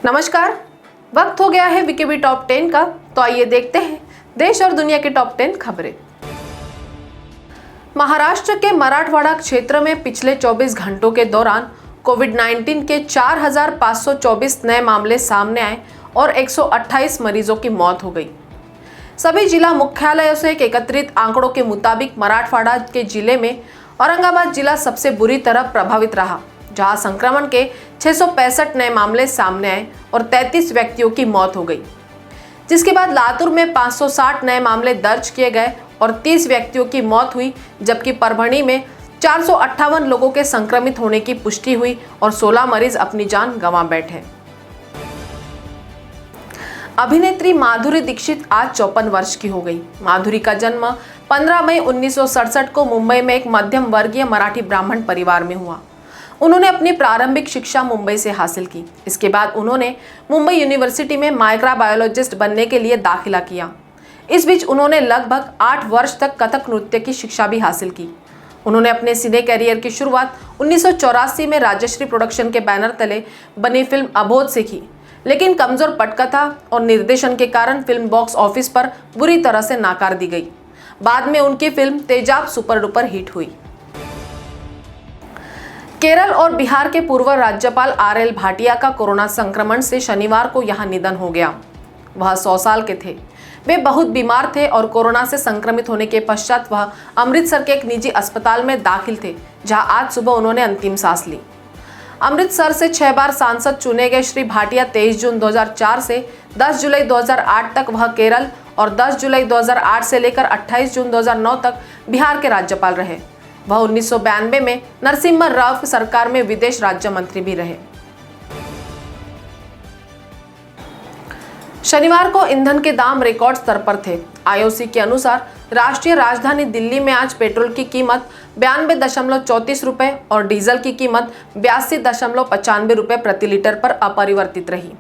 नमस्कार। वक्त हो गया है वीकेबी टॉप 10 का, तो आइए देखते हैं देश और दुनिया की टॉप 10 खबरें। महाराष्ट्र के मराठवाड़ा क्षेत्र में पिछले 24 घंटों के दौरान कोविड-19 के 4,524 नए मामले सामने आए और 128 मरीजों की मौत हो गई। सभी जिला मुख्यालयों से एकत्रित आंकड़ों के मुताबिक मराठवाड़ा के जिले में औरंगाबाद जिला सबसे बुरी तरह प्रभावित रहा, जहां संक्रमण के 665 नए मामले सामने आए और 33 व्यक्तियों की मौत हो गई। जिसके बाद लातूर में 560 नए मामले दर्ज किए गए और 30 व्यक्तियों की मौत हुई, जबकि परभणी में 458 लोगों के संक्रमित होने की पुष्टि हुई और 16 मरीज अपनी जान गंवा बैठे। अभिनेत्री माधुरी दीक्षित आज 54 वर्ष की हो गई। माधुरी का जन्म 15 मई 1967 को मुंबई में एक मध्यम वर्गीय मराठी ब्राह्मण परिवार में हुआ। उन्होंने अपनी प्रारंभिक शिक्षा मुंबई से हासिल की। इसके बाद उन्होंने मुंबई यूनिवर्सिटी में माइक्रोबायोलॉजिस्ट बनने के लिए दाखिला किया। इस बीच उन्होंने लगभग 8 वर्ष तक कथक नृत्य की शिक्षा भी हासिल की। उन्होंने अपने सिने करियर की शुरुआत 1984 में राजश्री प्रोडक्शन के बैनर तले बनी फिल्म अबोध से की, लेकिन कमजोर पटकथा और निर्देशन के कारण फिल्म बॉक्स ऑफिस पर बुरी तरह से नाकार दी गई। बाद में उनकी फिल्म तेजाब सुपर डुपर हिट हुई। केरल और बिहार के पूर्व राज्यपाल RL भाटिया का कोरोना संक्रमण से शनिवार को यहां निधन हो गया। वह 100 साल के थे। वे बहुत बीमार थे और कोरोना से संक्रमित होने के पश्चात वह अमृतसर के एक निजी अस्पताल में दाखिल थे, जहां आज सुबह उन्होंने अंतिम सांस ली। अमृतसर से 6 बार सांसद चुने गए श्री भाटिया 23 जून 2004 से 10 जुलाई 2008 तक वह केरल और 10 जुलाई 2008 से लेकर 28 जून 2009 तक बिहार के राज्यपाल रहे। वह 1992 में नरसिम्हा राव की सरकार में विदेश राज्य मंत्री भी रहे। शनिवार को ईंधन के दाम रिकॉर्ड स्तर पर थे। IOC के अनुसार राष्ट्रीय राजधानी दिल्ली में आज पेट्रोल की कीमत 92.34 रुपए और डीजल की कीमत 82.95 रुपए प्रति लीटर पर अपरिवर्तित रही।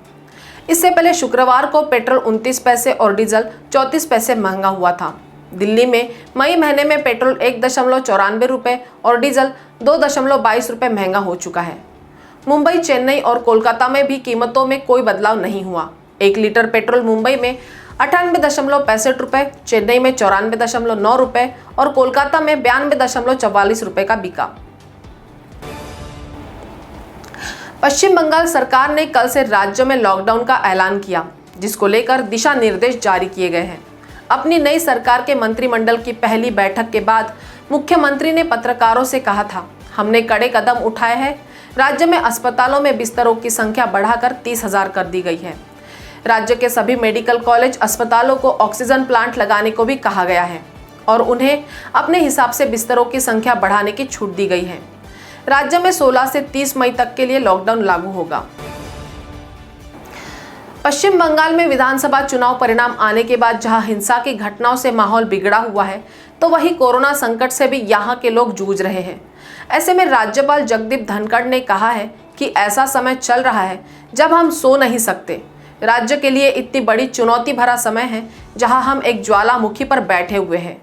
इससे पहले शुक्रवार को पेट्रोल 29 पैसे और डीजल 34 पैसे महंगा हुआ था। दिल्ली में मई महीने में पेट्रोल 1.94 रुपए और डीजल 2.22 रुपए महंगा हो चुका है। मुंबई, चेन्नई और कोलकाता में भी कीमतों में कोई बदलाव नहीं हुआ। 1 लीटर पेट्रोल मुंबई में 98.65 रुपए, चेन्नई में 94.9 रुपए और कोलकाता में 92.44 रुपए का बिका। पश्चिम बंगाल सरकार ने कल से राज्य में लॉकडाउन का ऐलान किया, जिसको लेकर दिशा निर्देश जारी किए गए हैं। अपनी नई सरकार के मंत्रिमंडल की पहली बैठक के बाद मुख्यमंत्री ने पत्रकारों से कहा था, हमने कड़े कदम उठाए हैं। राज्य में अस्पतालों में बिस्तरों की संख्या बढ़ाकर 30,000 कर दी गई है। राज्य के सभी मेडिकल कॉलेज अस्पतालों को ऑक्सीजन प्लांट लगाने को भी कहा गया है और उन्हें अपने हिसाब से बिस्तरों की संख्या बढ़ाने की छूट दी गई है। राज्य में 16 से 30 मई तक के लिए लॉकडाउन लागू होगा। पश्चिम बंगाल में विधानसभा चुनाव परिणाम आने के बाद जहां हिंसा की घटनाओं से माहौल बिगड़ा हुआ है, तो वहीं कोरोना संकट से भी यहां के लोग जूझ रहे हैं। ऐसे में राज्यपाल जगदीप धनखड़ ने कहा है कि ऐसा समय चल रहा है जब हम सो नहीं सकते। राज्य के लिए इतनी बड़ी चुनौती भरा समय है जहां हम एक ज्वालामुखी पर बैठे हुए हैं।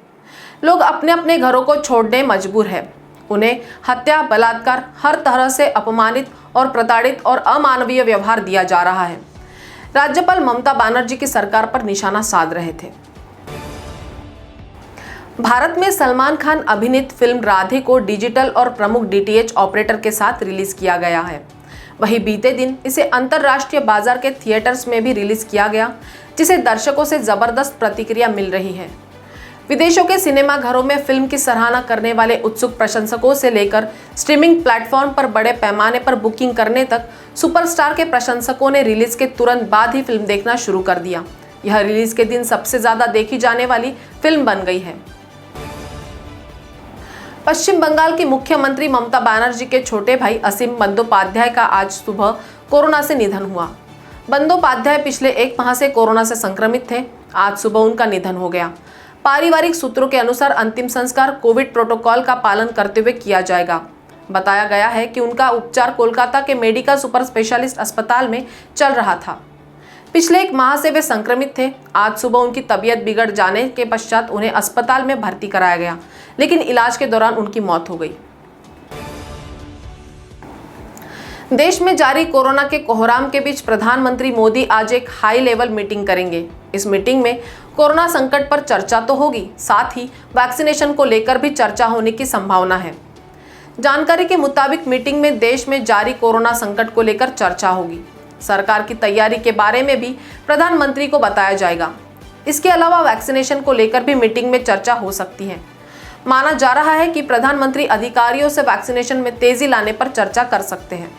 लोग अपने अपने घरों को छोड़ने मजबूर है। उन्हें हत्या, बलात्कार, हर तरह से अपमानित और प्रताड़ित और अमानवीय व्यवहार दिया जा रहा है। राज्यपाल ममता बनर्जी की सरकार पर निशाना साध रहे थे। भारत में सलमान खान अभिनीत फिल्म राधे को डिजिटल और प्रमुख DTH ऑपरेटर के साथ रिलीज किया गया है। वहीं बीते दिन इसे अंतरराष्ट्रीय बाजार के थिएटर्स में भी रिलीज किया गया, जिसे दर्शकों से जबरदस्त प्रतिक्रिया मिल रही है। विदेशों के सिनेमा घरों में फिल्म की सराहना करने वाले उत्सुक प्रशंसकों से लेकर स्ट्रीमिंग प्लेटफॉर्म पर बड़े पैमाने पर बुकिंग करने तक सुपरस्टार के प्रशंसकों ने रिलीज के तुरंत बाद ही फिल्म देखना शुरू कर दिया। यह रिलीज के दिन सबसे ज्यादा देखी जाने वाली फिल्म बन गई है। पश्चिम बंगाल की मुख्यमंत्री ममता बनर्जी के छोटे भाई असीम बंदोपाध्याय का आज सुबह कोरोना से निधन हुआ। बंदोपाध्याय पिछले 1 माह से कोरोना से संक्रमित थे। आज सुबह उनका निधन हो गया। पारिवारिक सूत्रों के अनुसार अंतिम संस्कार कोविड प्रोटोकॉल का पालन करते हुए किया जाएगा। बताया गया है कि उनका उपचार कोलकाता के मेडिकल सुपर स्पेशलिस्ट अस्पताल में चल रहा था। पिछले 1 माह से वे संक्रमित थे। आज सुबह उनकी तबीयत बिगड़ जाने के पश्चात उन्हें अस्पताल में भर्ती कराया गया, लेकिन इलाज के दौरान उनकी मौत हो गई। देश में जारी कोरोना के कोहराम के बीच प्रधानमंत्री मोदी आज एक हाई लेवल मीटिंग करेंगे। इस मीटिंग में कोरोना संकट पर चर्चा तो होगी, साथ ही वैक्सीनेशन को लेकर भी चर्चा होने की संभावना है। जानकारी के मुताबिक मीटिंग में देश में जारी कोरोना संकट को लेकर चर्चा होगी। सरकार की तैयारी के बारे में भी प्रधानमंत्री को बताया जाएगा। इसके अलावा वैक्सीनेशन को लेकर भी मीटिंग में चर्चा हो सकती है। माना जा रहा है कि प्रधानमंत्री अधिकारियों से वैक्सीनेशन में तेजी लाने पर चर्चा कर सकते हैं।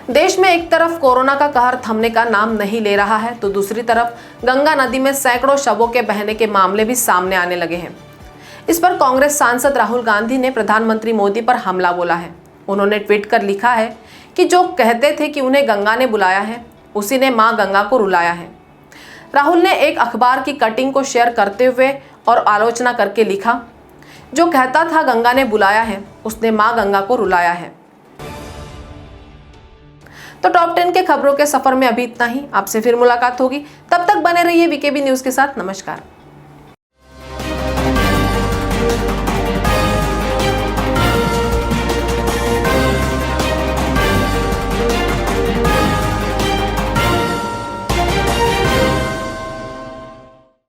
देश में एक तरफ कोरोना का कहर थमने का नाम नहीं ले रहा है, तो दूसरी तरफ गंगा नदी में सैकड़ों शवों के बहने के मामले भी सामने आने लगे हैं। इस पर कांग्रेस सांसद राहुल गांधी ने प्रधानमंत्री मोदी पर हमला बोला है। उन्होंने ट्वीट कर लिखा है कि जो कहते थे कि उन्हें गंगा ने बुलाया है, उसी ने मां गंगा को रुलाया है। राहुल ने एक अखबार की कटिंग को शेयर करते हुए और आलोचना करके लिखा, जो कहता था गंगा ने बुलाया है, उसने मां गंगा को रुलाया है। तो टॉप 10 के खबरों के सफर में अभी इतना ही। आपसे फिर मुलाकात होगी, तब तक बने रहिए वीकेबी न्यूज के साथ। नमस्कार।